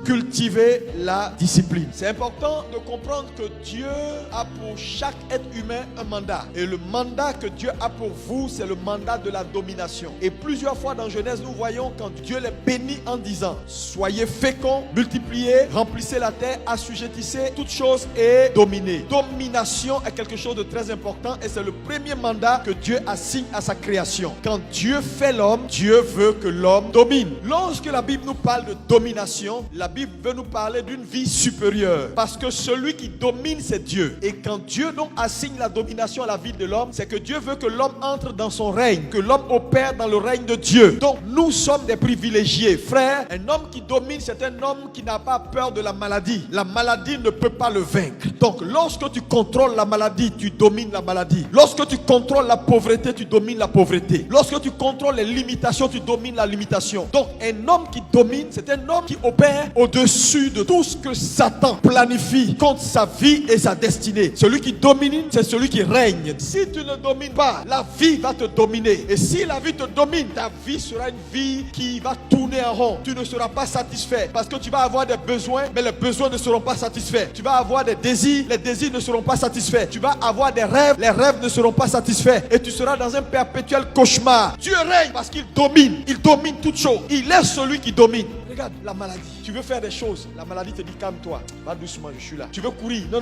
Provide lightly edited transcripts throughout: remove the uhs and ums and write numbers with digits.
cultiver la discipline. C'est important de comprendre que Dieu a pour chaque être humain un mandat. Et le mandat que Dieu a pour vous, c'est le mandat de la domination. Et plusieurs fois dans Genèse, nous voyons quand Dieu les bénit en disant: soyez féconds, multipliez, remplissez la terre, assujettissez toutes choses et dominez. Domination est quelque chose de très important et c'est le premier mandat que Dieu assigne à sa création. Quand Dieu fait l'homme, Dieu veut que l'homme domine. Lorsque la Bible nous parle de domination, la Bible veut nous parler d'une vie supérieure. Parce que celui qui domine, c'est Dieu. Et quand Dieu donc assigne la domination à la vie de l'homme, c'est que Dieu veut que l'homme entre dans son règne, que l'homme opère dans le règne de Dieu. Donc nous sommes des privilégiés. Frère, un homme qui domine, c'est un homme qui n'a pas peur de la maladie. La maladie ne peut pas le vaincre. Donc lorsque tu contrôles la maladie, tu domines la maladie. Lorsque tu contrôles la pauvreté, tu domines la pauvreté. Lorsque tu contrôles les limitations, tu domines la limitation. Donc un homme qui domine, c'est un homme qui opère au-dessus de tout ce que Satan planifie contre sa vie et sa destinée. Celui qui domine, c'est celui qui règne. Si tu ne domines pas, la vie va te dominer. Et si la vie te domine, ta vie sera une vie qui va tourner en rond. Tu ne seras pas satisfait parce que tu vas avoir des besoins, mais les besoins ne seront pas satisfaits. Tu vas avoir des désirs, les désirs ne seront pas satisfaits. Tu vas avoir des rêves, les rêves ne seront pas satisfaits. Et tu seras dans un perpétuel cauchemar. Dieu règne parce qu'il domine. Il domine toutes choses. Il est celui qui domine. Regarde la maladie. Tu veux faire des choses, la maladie te dit calme-toi, va doucement, je suis là. Tu veux courir, non.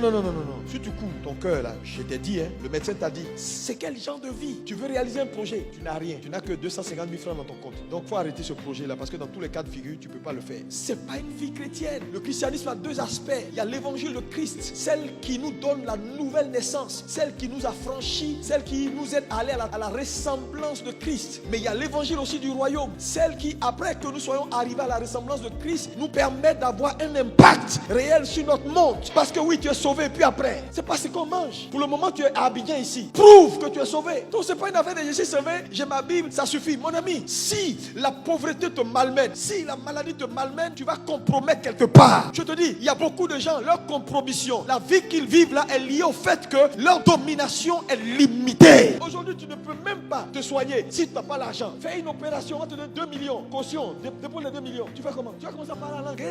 Si tu cours, ton cœur là, je t'ai dit, le médecin t'a dit, c'est quel genre de vie? Tu veux réaliser un projet, tu n'as rien, tu n'as que 250 000 francs dans ton compte. Donc il faut arrêter ce projet là parce que dans tous les cas de figure, tu ne peux pas le faire. C'est pas une vie chrétienne. Le christianisme a deux aspects. Il y a l'évangile de Christ, celle qui nous donne la nouvelle naissance, celle qui nous a franchis, celle qui nous aide à aller à la ressemblance de Christ. Mais il y a l'évangile aussi du royaume, celle qui, après que nous soyons arrivés à la ressemblance de Christ, nous permet d'avoir un impact réel sur notre monde. Parce que oui, tu es sauvé, puis après, c'est pas ce qu'on mange. Pour le moment, tu es à Abidjan ici. Prouve que tu es sauvé. Donc c'est pas une affaire de je suis sauvé, j'ai ma Bible, ça suffit. Mon ami, si la pauvreté te malmène, si la maladie te malmène, tu vas compromettre quelque part. Je te dis, il y a beaucoup de gens, leur compromission, la vie qu'ils vivent là est liée au fait que leur domination est limitée. Aujourd'hui, tu ne peux même pas te soigner si tu n'as pas l'argent. Fais une opération, on va te donner 2 millions. Caution, dépose les 2 millions. Tu fais comment? Tu vas commencer à parler la langue.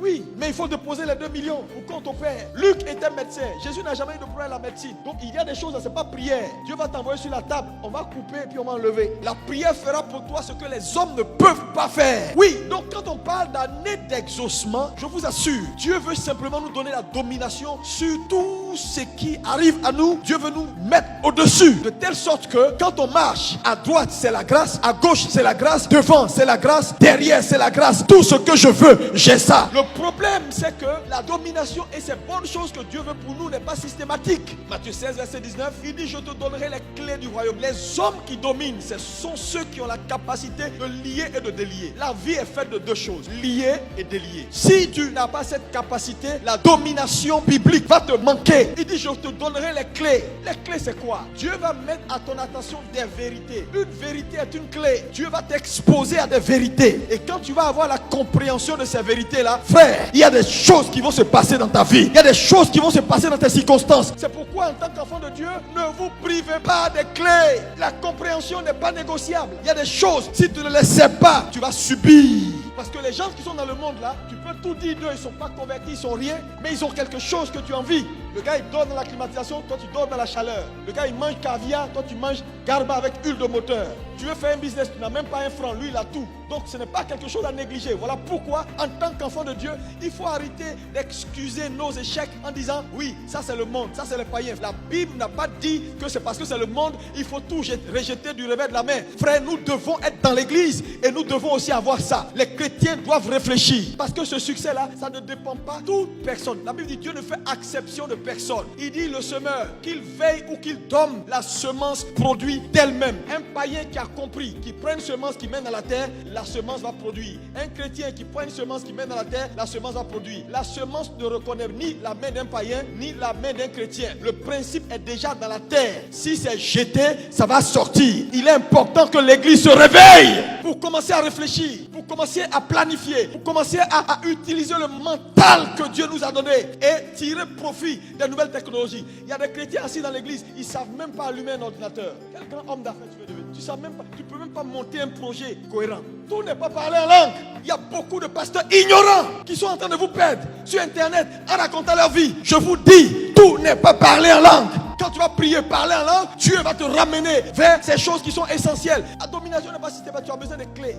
Oui, mais il faut déposer les 2 millions pour qu'on t'opère. Luc était médecin. Jésus n'a jamais eu de problème à la médecine. Donc il y a des choses, c'est pas prière. Dieu va t'envoyer sur la table. On va couper et puis on va enlever. La prière fera pour toi ce que les hommes ne peuvent pas faire. Oui, donc quand on parle d'année d'exaucement, je vous assure, Dieu veut simplement nous donner la domination sur tout ce qui arrive à nous. Dieu veut nous mettre au-dessus. De telle sorte que quand on marche, à droite c'est la grâce, à gauche c'est la grâce, devant c'est la grâce, derrière c'est la grâce. Tout ce que je veux, j'ai ça. Le problème, c'est que la domination et ces bonnes choses que Dieu veut pour nous n'est pas systématique. Matthieu 16, verset 19, il dit: je te donnerai les clés du royaume. Les hommes qui dominent, ce sont ceux qui ont la capacité de lier et de délier. La vie est faite de deux choses, lier et délier. Si tu n'as pas cette capacité, la domination biblique va te manquer. Il dit: je te donnerai les clés. Les clés, c'est quoi? Dieu va mettre à ton attention des vérités. Une vérité est une clé. Dieu va t'exposer à des vérités. Et quand tu vas avoir la compréhension de ces vérités-là, frère, il y a des choses qui vont se passer dans ta vie. Il y a des choses qui vont se passer dans tes circonstances. C'est pourquoi, en tant qu'enfant de Dieu, ne vous privez pas des clés. La compréhension n'est pas négociable. Il y a des choses, si tu ne les sais pas, tu vas subir. Parce que les gens qui sont dans le monde là, tu peux tout dire d'eux, ils ne sont pas convertis, ils sont rien, mais ils ont quelque chose que tu envies. Le gars il dort dans la climatisation, toi tu dors dans la chaleur. Le gars il mange caviar, toi tu manges garba avec huile de moteur. Tu veux faire un business, tu n'as même pas un franc, lui il a tout. Donc ce n'est pas quelque chose à négliger. Voilà pourquoi en tant qu'enfant de Dieu, il faut arrêter d'excuser nos échecs en disant: oui, ça c'est le monde, ça c'est les païens. La Bible n'a pas dit que c'est parce que c'est le monde, il faut tout rejeter du revers de la main. Frère, nous devons être dans l'église et nous devons aussi avoir ça. Les chrétiens doivent réfléchir parce que ce succès là, ça ne dépend pas de toute personne. La Bible dit: Dieu ne fait exception de personne. Il dit: le semeur, qu'il veille ou qu'il dorme, la semence produit d'elle-même. Un païen qui a compris, qui prend une semence qui mène à la terre, la semence va produire. Un chrétien qui prend une semence qui mène à la terre, la semence va produire. La semence ne reconnaît ni la main d'un païen ni la main d'un chrétien. Le principe est déjà dans la terre. Si c'est jeté, ça va sortir. Il est important que l'église se réveille pour commencer à réfléchir, pour commencer à planifier, pour commencer à utiliser le mental que Dieu nous a donné et tirer profit des nouvelles technologies. Il y a des chrétiens assis dans l'église, ils ne savent même pas allumer un ordinateur. Quel grand homme d'affaires tu veux devenir? Tu ne peux même pas monter un projet cohérent. Tout n'est pas parlé en langue. Il y a beaucoup de pasteurs ignorants qui sont en train de vous perdre sur Internet en racontant leur vie. Je vous dis, tout n'est pas parlé en langue. Quand tu vas prier, parler en langue, Dieu va te ramener vers ces choses qui sont essentielles. La domination n'est pas systématique, tu as besoin de clés.